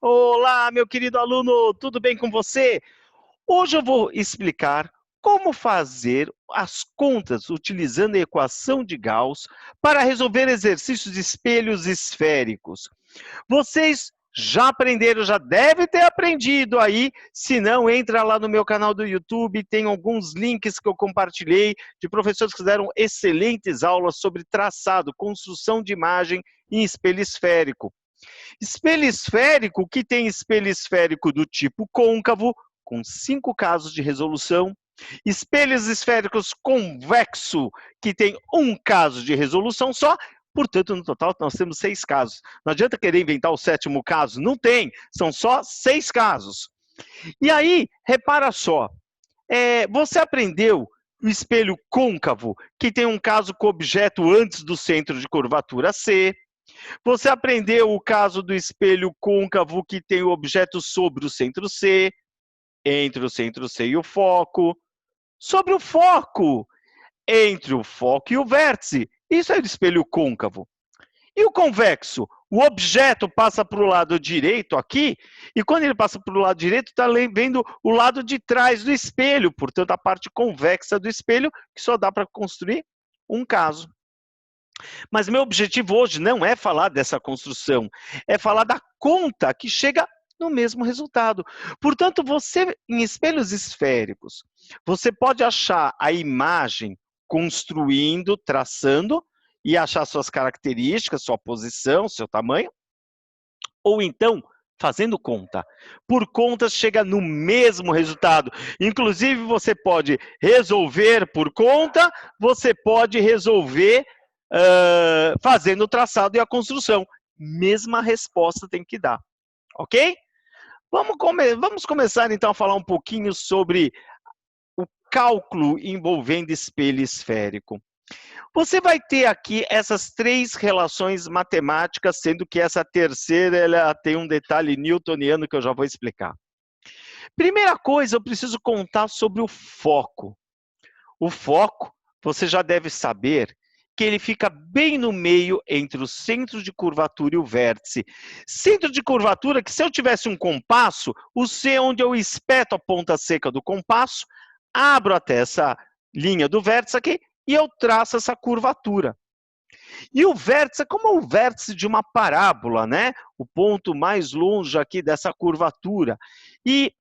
Olá, meu querido aluno, tudo bem com você? Hoje eu vou explicar como fazer as contas utilizando a equação de Gauss para resolver exercícios de espelhos esféricos. Vocês já aprenderam, já devem ter aprendido aí, se não, entra lá no meu canal do YouTube, tem alguns links que eu compartilhei de professores que fizeram excelentes aulas sobre traçado, construção de imagem em espelho esférico. Espelho esférico, que tem espelho esférico do tipo côncavo, com 5 casos de resolução. Espelhos esféricos convexo, que tem 1 caso de resolução só. Portanto, no total, nós temos 6 casos. Não adianta querer inventar o 7º caso, não tem. São só 6 casos. E aí, repara só, você aprendeu o espelho côncavo, que tem um caso com objeto antes do centro de curvatura C. Você aprendeu o caso do espelho côncavo que tem o objeto sobre o centro C, entre o centro C e o foco. Sobre o foco, entre o foco e o vértice. Isso é o espelho côncavo. E o convexo? O objeto passa para o lado direito aqui, e quando ele passa para o lado direito, está vendo o lado de trás do espelho, portanto, a parte convexa do espelho, que só dá para construir um caso. Mas meu objetivo hoje não é falar dessa construção, é falar da conta que chega no mesmo resultado. Portanto, você, em espelhos esféricos, você pode achar a imagem construindo, traçando, e achar suas características, sua posição, seu tamanho, ou então fazendo conta. Por conta chega no mesmo resultado. Inclusive, você pode resolver por conta, você pode resolver fazendo o traçado e a construção. Mesma resposta tem que dar, ok? Vamos começar então a falar um pouquinho sobre o cálculo envolvendo espelho esférico. Você vai ter aqui essas 3 relações matemáticas, sendo que essa terceira ela tem um detalhe newtoniano que eu já vou explicar. Primeira coisa, eu preciso contar sobre o foco. O foco, você já deve saber que ele fica bem no meio entre o centro de curvatura e o vértice. Centro de curvatura que, se eu tivesse um compasso, o C é onde eu espeto a ponta seca do compasso, abro até essa linha do vértice aqui e eu traço essa curvatura. E o vértice é como o vértice de uma parábola, né? O ponto mais longe aqui dessa curvatura. E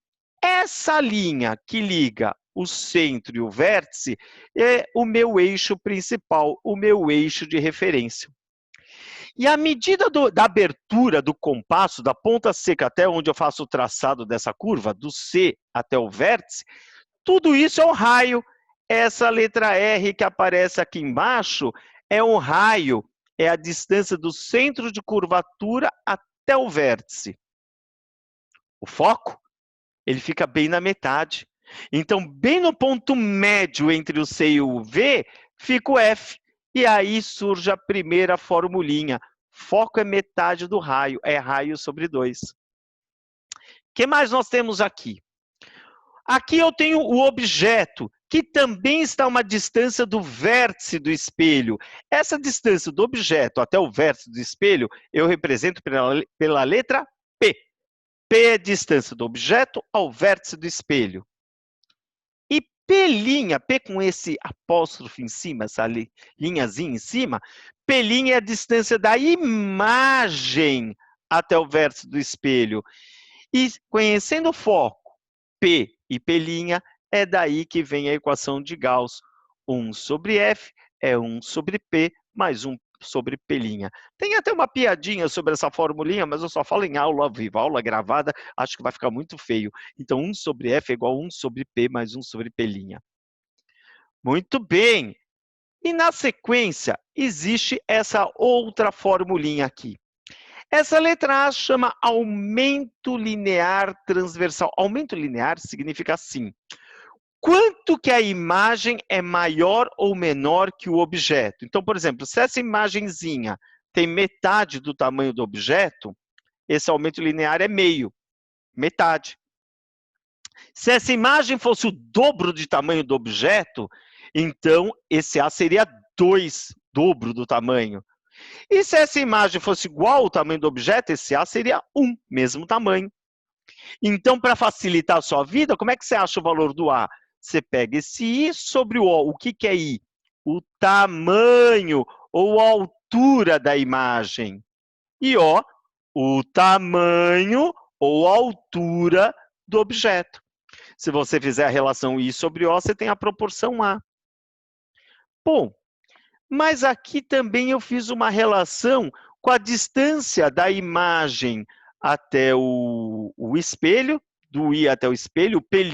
essa linha que liga o centro e o vértice é o meu eixo principal, o meu eixo de referência. E a medida da abertura do compasso, da ponta seca até onde eu faço o traçado dessa curva, do C até o vértice, tudo isso é um raio. Essa letra R que aparece aqui embaixo é um raio, é a distância do centro de curvatura até o vértice. O foco, ele fica bem na metade. Então, bem no ponto médio entre o C e o V, fica o F. E aí surge a primeira formulinha. Foco é metade do raio, é raio sobre 2. O que mais nós temos aqui? Aqui eu tenho o objeto, que também está a uma distância do vértice do espelho. Essa distância do objeto até o vértice do espelho, eu represento pela letra P. P é a distância do objeto ao vértice do espelho. E P', P com esse apóstrofo em cima, essa linhazinha em cima, P' é a distância da imagem até o vértice do espelho. E conhecendo o foco, P e P', é daí que vem a equação de Gauss. 1 sobre F é 1 sobre P mais 1 sobre P'. Tem até uma piadinha sobre essa formulinha, mas eu só falo em aula viva, aula gravada, acho que vai ficar muito feio. Então, 1 sobre F é igual a 1 sobre P mais 1 sobre P'. Muito bem. E na sequência, existe essa outra formulinha aqui. Essa letra A chama aumento linear transversal. Aumento linear significa assim: quanto que a imagem é maior ou menor que o objeto. Então, por exemplo, se essa imagenzinha tem metade do tamanho do objeto, esse aumento linear é meio, metade. Se essa imagem fosse o dobro de tamanho do objeto, então esse A seria 2, dobro do tamanho. E se essa imagem fosse igual ao tamanho do objeto, esse A seria 1, mesmo tamanho. Então, para facilitar a sua vida, como é que você acha o valor do A? Você pega esse I sobre o O. O que é I? O tamanho ou a altura da imagem. E O, o tamanho ou a altura do objeto. Se você fizer a relação I sobre O, você tem a proporção A. Bom, mas aqui também eu fiz uma relação com a distância da imagem até o espelho, do I até o espelho, o P',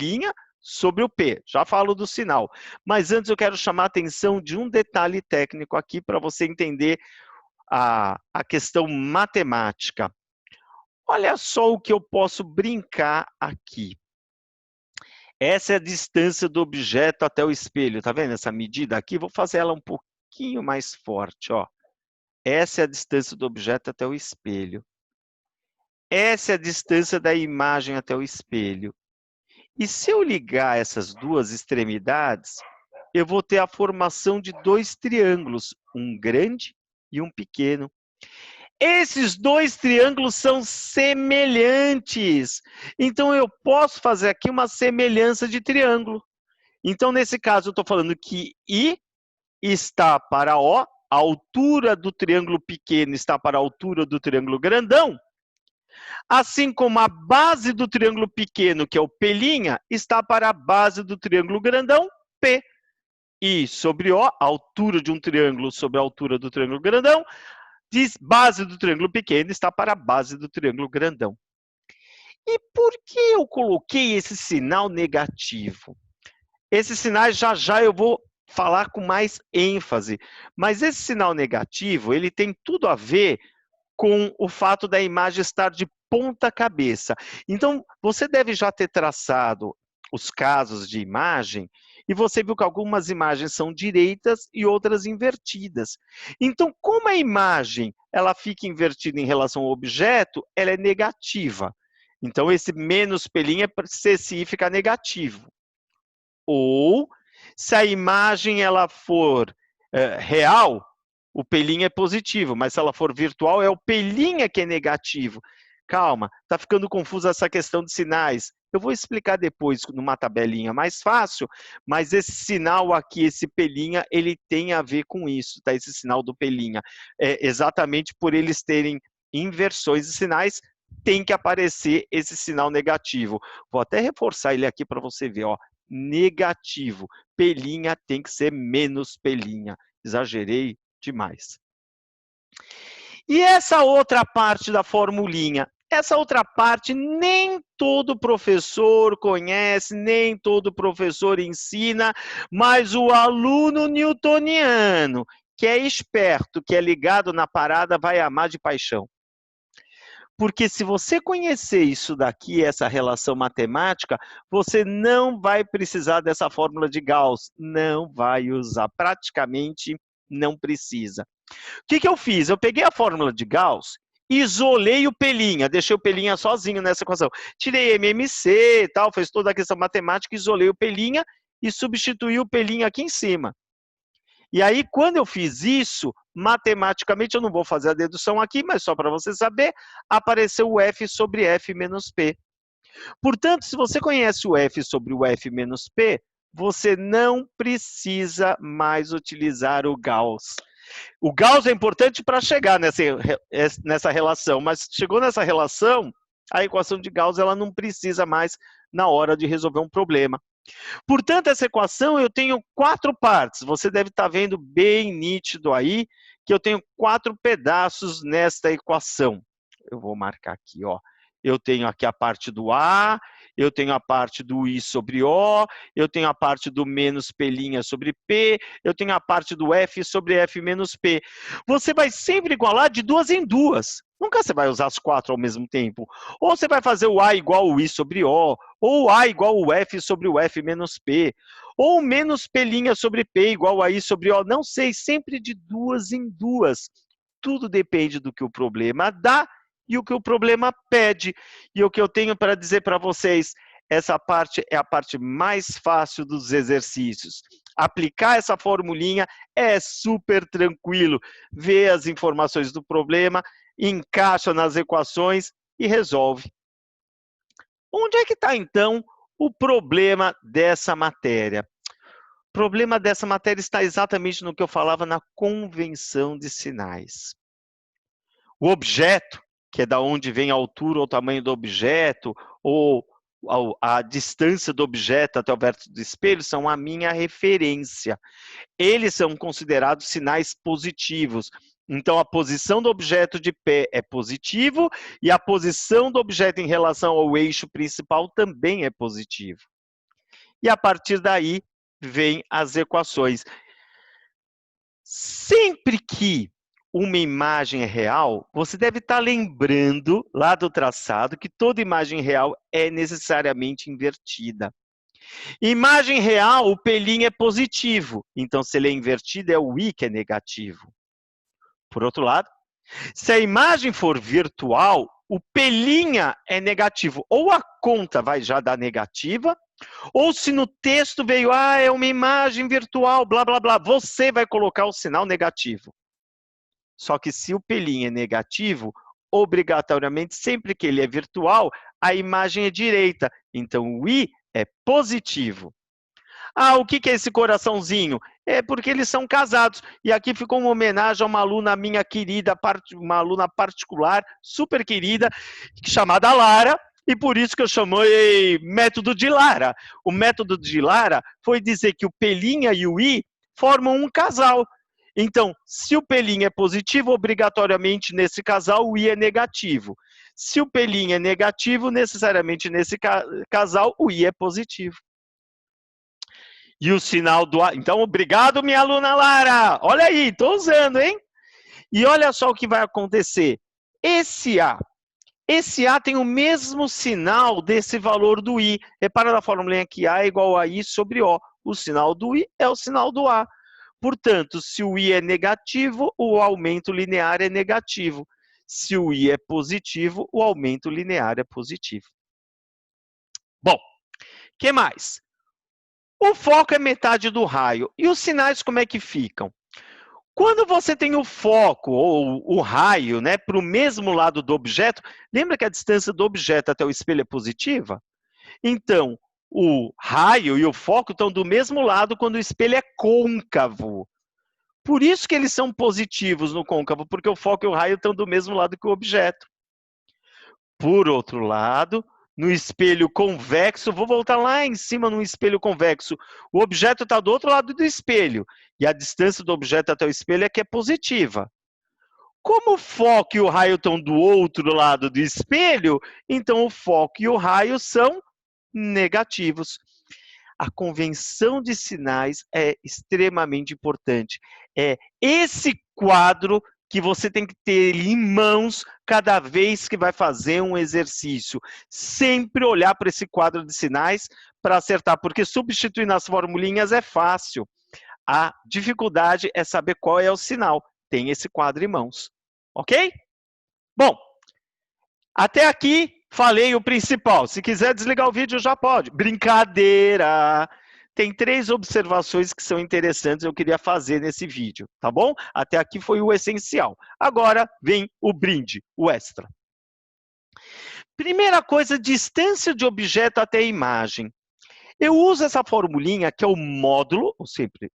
sobre o P. Já falo do sinal. Mas antes eu quero chamar a atenção de um detalhe técnico aqui para você entender a questão matemática. Olha só o que eu posso brincar aqui. Essa é a distância do objeto até o espelho. Tá vendo essa medida aqui? Vou fazer ela um pouquinho mais forte, ó. Essa é a distância do objeto até o espelho. Essa é a distância da imagem até o espelho. E se eu ligar essas duas extremidades, eu vou ter a formação de dois triângulos, um grande e um pequeno. Esses dois triângulos são semelhantes. Então, eu posso fazer aqui uma semelhança de triângulo. Então, nesse caso, eu estou falando que I está para O, a altura do triângulo pequeno está para a altura do triângulo grandão, assim como a base do triângulo pequeno, que é o P', está para a base do triângulo grandão, P. I sobre O, a altura de um triângulo sobre a altura do triângulo grandão, diz base do triângulo pequeno está para a base do triângulo grandão. E por que eu coloquei esse sinal negativo? Esses sinais já eu vou falar com mais ênfase, mas esse sinal negativo, ele tem tudo a ver com o fato da imagem estar de ponta cabeça. Então, você deve já ter traçado os casos de imagem e você viu que algumas imagens são direitas e outras invertidas. Então, como a imagem ela fica invertida em relação ao objeto, ela é negativa. Então, esse menos pelinho é para ser se ficar negativo. Ou, se a imagem ela for real, o pelinho é positivo, mas se ela for virtual, é o pelinho que é negativo. Calma, está ficando confusa essa questão de sinais. Eu vou explicar depois numa tabelinha mais fácil, mas esse sinal aqui, esse pelinha, ele tem a ver com isso, tá? Esse sinal do pelinha. É exatamente por eles terem inversões de sinais, tem que aparecer esse sinal negativo. Vou até reforçar ele aqui para você ver, ó. Negativo. Pelinha tem que ser menos pelinha. Exagerei demais. E essa outra parte da formulinha? Essa outra parte nem todo professor conhece, nem todo professor ensina, mas o aluno newtoniano, que é esperto, que é ligado na parada, vai amar de paixão. Porque se você conhecer isso daqui, essa relação matemática, você não vai precisar dessa fórmula de Gauss. Não vai usar, praticamente não precisa. O que eu fiz? Eu peguei a fórmula de Gauss, isolei o pelinha, deixei o pelinha sozinho nessa equação. Tirei MMC e tal, fez toda a questão matemática, isolei o pelinha e substituí o pelinha aqui em cima. E aí, quando eu fiz isso, matematicamente, eu não vou fazer a dedução aqui, mas só para você saber, apareceu o F sobre F menos P. Portanto, se você conhece o F sobre o F menos P, você não precisa mais utilizar o Gauss. O Gauss é importante para chegar nessa relação, mas chegou nessa relação, a equação de Gauss ela não precisa mais na hora de resolver um problema. Portanto, essa equação eu tenho 4 partes. Você deve estar vendo bem nítido aí que eu tenho 4 pedaços nesta equação. Eu vou marcar aqui, ó. Eu tenho aqui a parte do A, eu tenho a parte do I sobre O, eu tenho a parte do menos pelinha sobre P, eu tenho a parte do F sobre F menos P. Você vai sempre igualar de duas em duas. Nunca você vai usar as 4 ao mesmo tempo. Ou você vai fazer o A igual ao I sobre O, ou o A igual ao F sobre o F menos P, ou menos pelinha sobre P igual a I sobre O. Não sei, sempre de duas em duas. Tudo depende do que o problema dá e o que o problema pede. E o que eu tenho para dizer para vocês, essa parte é a parte mais fácil dos exercícios. aplicar essa formulinha é super tranquilo. Vê as informações do problema, encaixa nas equações e resolve. Onde é que está, então, o problema dessa matéria? O problema dessa matéria está exatamente no que eu falava na convenção de sinais. O objeto, que é da onde vem a altura ou o tamanho do objeto, ou a distância do objeto até o vértice do espelho, são a minha referência. Eles são considerados sinais positivos. Então, a posição do objeto de pé é positivo e a posição do objeto em relação ao eixo principal também é positivo. E a partir daí, vêm as equações. Sempre que uma imagem é real, você deve estar lembrando lá do traçado que toda imagem real é necessariamente invertida. Imagem real, o pelinho é positivo, então se ele é invertido é o i que é negativo. Por outro lado, se a imagem for virtual, o pelinha é negativo. Ou a conta vai já dar negativa, ou se no texto veio, é uma imagem virtual, blá, blá, blá, você vai colocar o sinal negativo. Só que se o pelinho é negativo, obrigatoriamente, sempre que ele é virtual, a imagem é direita. Então, o i é positivo. O que é esse coraçãozinho? É porque eles são casados. E aqui ficou uma homenagem a uma aluna minha querida, uma aluna particular, super querida, chamada Lara, e por isso que eu chamei método de Lara. O método de Lara foi dizer que o pelinha e o i formam um casal. Então, se o pelinho é positivo, obrigatoriamente nesse casal o i é negativo. Se o pelinho é negativo, necessariamente nesse casal o i é positivo. E o sinal do A. Então, obrigado, minha aluna Lara. Olha aí, estou usando, hein? E olha só o que vai acontecer. Esse A tem o mesmo sinal desse valor do I. Repara na formulinha que A é igual a I sobre O. O sinal do I é o sinal do A. Portanto, se o I é negativo, o aumento linear é negativo. Se o I é positivo, o aumento linear é positivo. Bom, o que mais? O foco é metade do raio. E os sinais como é que ficam? Quando você tem o foco, ou o raio, para o mesmo lado do objeto, lembra que a distância do objeto até o espelho é positiva? Então, o raio e o foco estão do mesmo lado quando o espelho é côncavo. Por isso que eles são positivos no côncavo, porque o foco e o raio estão do mesmo lado que o objeto. Por outro lado, no espelho convexo, vou voltar lá em cima no espelho convexo, o objeto está do outro lado do espelho, e a distância do objeto até o espelho é que é positiva. Como o foco e o raio estão do outro lado do espelho, então o foco e o raio são negativos. A convenção de sinais é extremamente importante. É esse quadro que você tem que ter em mãos cada vez que vai fazer um exercício. Sempre olhar para esse quadro de sinais para acertar, porque substituir nas formulinhas é fácil. A dificuldade é saber qual é o sinal. Tem esse quadro em mãos. Ok? Bom, até aqui falei o principal. Se quiser desligar o vídeo, já pode. Brincadeira! Tem 3 observações que são interessantes eu queria fazer nesse vídeo, tá bom? Até aqui foi o essencial. Agora vem o brinde, o extra. Primeira coisa, distância de objeto até a imagem. Eu uso essa formulinha que é o módulo,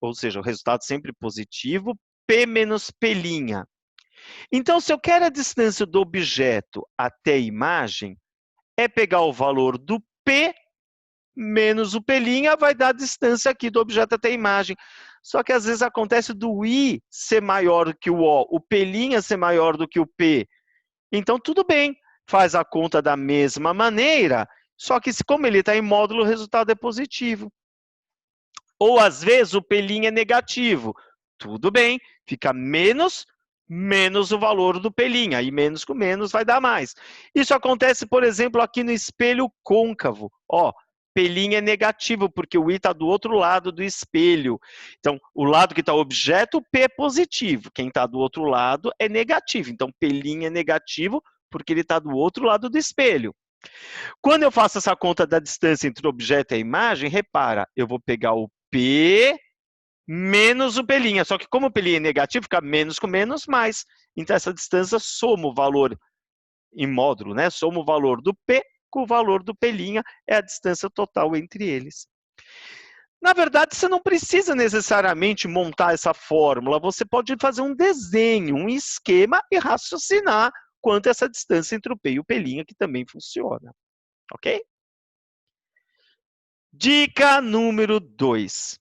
ou seja, o resultado sempre positivo, P menos P'L. Então, se eu quero a distância do objeto até a imagem, é pegar o valor do P menos o P'L, vai dar a distância aqui do objeto até a imagem. Só que às vezes acontece do I ser maior do que o O P'L ser maior do que o P. Então, tudo bem, faz a conta da mesma maneira, só que como ele está em módulo, o resultado é positivo. Ou às vezes o P'L é negativo. Tudo bem, fica menos o valor do P'L. Aí menos com menos vai dar mais. Isso acontece, por exemplo, aqui no espelho côncavo. P'L é negativo, porque o I está do outro lado do espelho. Então, o lado que está o objeto, o P é positivo. Quem está do outro lado é negativo. Então, P'L é negativo, porque ele está do outro lado do espelho. Quando eu faço essa conta da distância entre o objeto e a imagem, repara, eu vou pegar o P menos o P'. Só que como o P' é negativo, fica menos com menos, mais. Então, essa distância soma o valor em módulo, né? Soma o valor do P com o valor do P', é a distância total entre eles. Na verdade, você não precisa necessariamente montar essa fórmula, você pode fazer um desenho, um esquema e raciocinar quanto essa distância entre o P e o P', que também funciona, ok? Dica número 2.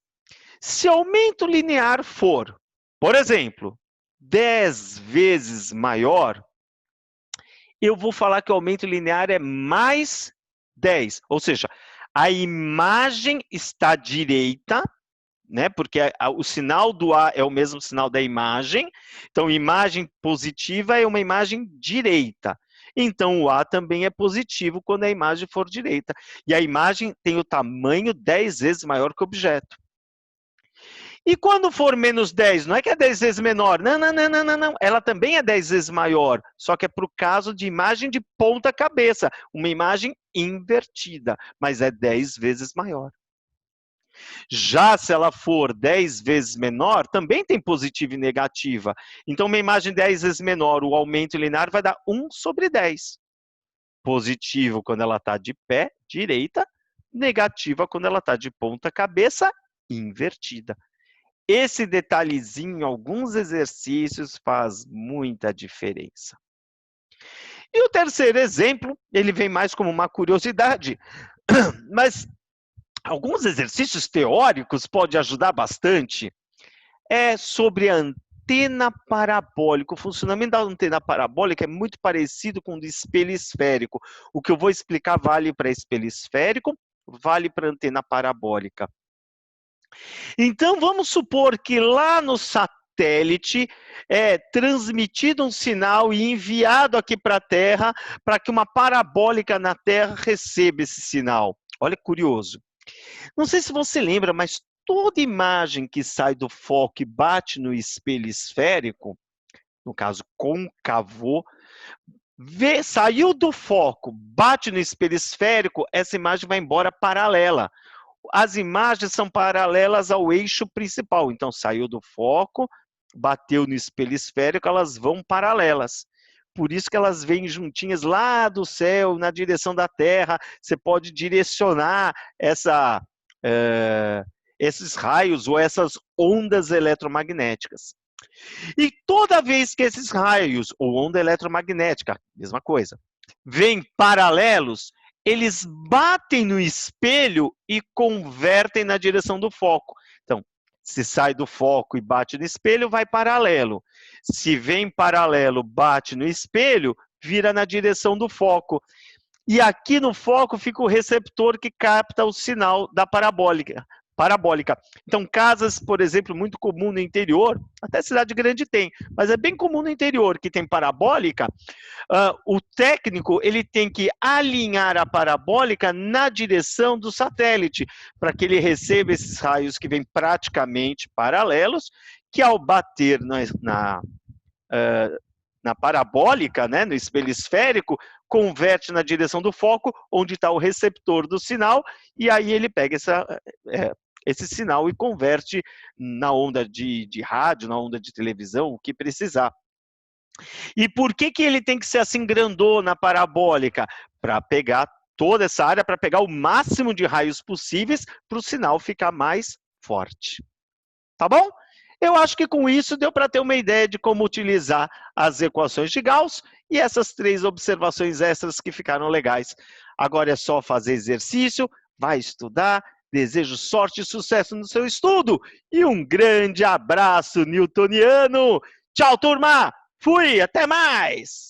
Se o aumento linear for, por exemplo, 10 vezes maior, eu vou falar que o aumento linear é mais 10. Ou seja, a imagem está à direita, né? Porque o sinal do A é o mesmo sinal da imagem. Então, imagem positiva é uma imagem direita. Então, o A também é positivo quando a imagem for direita. E a imagem tem o tamanho 10 vezes maior que o objeto. E quando for menos 10, não é que é 10 vezes menor. Não, não, não, não, não, não. Ela também é 10 vezes maior, só que é para o caso de imagem de ponta cabeça, uma imagem invertida, mas é 10 vezes maior. Já se ela for 10 vezes menor, também tem positiva e negativa. Então, uma imagem 10 vezes menor, o aumento linear vai dar 1 sobre 10. Positivo quando ela está de pé, direita, negativa quando ela está de ponta cabeça, invertida. Esse detalhezinho, alguns exercícios, faz muita diferença. E o terceiro exemplo, ele vem mais como uma curiosidade, mas alguns exercícios teóricos podem ajudar bastante. É sobre a antena parabólica. O funcionamento da antena parabólica é muito parecido com o do espelho esférico. O que eu vou explicar vale para espelho esférico, vale para antena parabólica. Então, vamos supor que lá no satélite é transmitido um sinal e enviado aqui para a Terra para que uma parabólica na Terra receba esse sinal. Olha que curioso. Não sei se você lembra, mas toda imagem que sai do foco e bate no espelho esférico, no caso côncavo, saiu do foco, bate no espelho esférico, essa imagem vai embora paralela. As imagens são paralelas ao eixo principal. Então, saiu do foco, bateu no espelho esférico, elas vão paralelas. Por isso que elas vêm juntinhas lá do céu, na direção da Terra. Você pode direcionar esses raios ou essas ondas eletromagnéticas. E toda vez que esses raios, ou onda eletromagnética, mesma coisa, vêm paralelos, eles batem no espelho e convertem na direção do foco. Então, se sai do foco e bate no espelho, vai paralelo. Se vem paralelo, bate no espelho, vira na direção do foco. E aqui no foco fica o receptor que capta o sinal da parabólica. Então, casas, por exemplo, muito comum no interior, até cidade grande tem, mas é bem comum no interior que tem parabólica, o técnico ele tem que alinhar a parabólica na direção do satélite, para que ele receba esses raios que vêm praticamente paralelos, que ao bater na parabólica, né, no espelho esférico, converte na direção do foco, onde está o receptor do sinal, e aí ele pega esse sinal e converte na onda de rádio, na onda de televisão, o que precisar. E por que ele tem que ser assim grandão na parabólica? Para pegar toda essa área, para pegar o máximo de raios possíveis, para o sinal ficar mais forte. Tá bom? Eu acho que com isso deu para ter uma ideia de como utilizar as equações de Gauss e essas 3 observações extras que ficaram legais. Agora é só fazer exercício, vai estudar, desejo sorte e sucesso no seu estudo e um grande abraço newtoniano. Tchau, turma! Fui, até mais!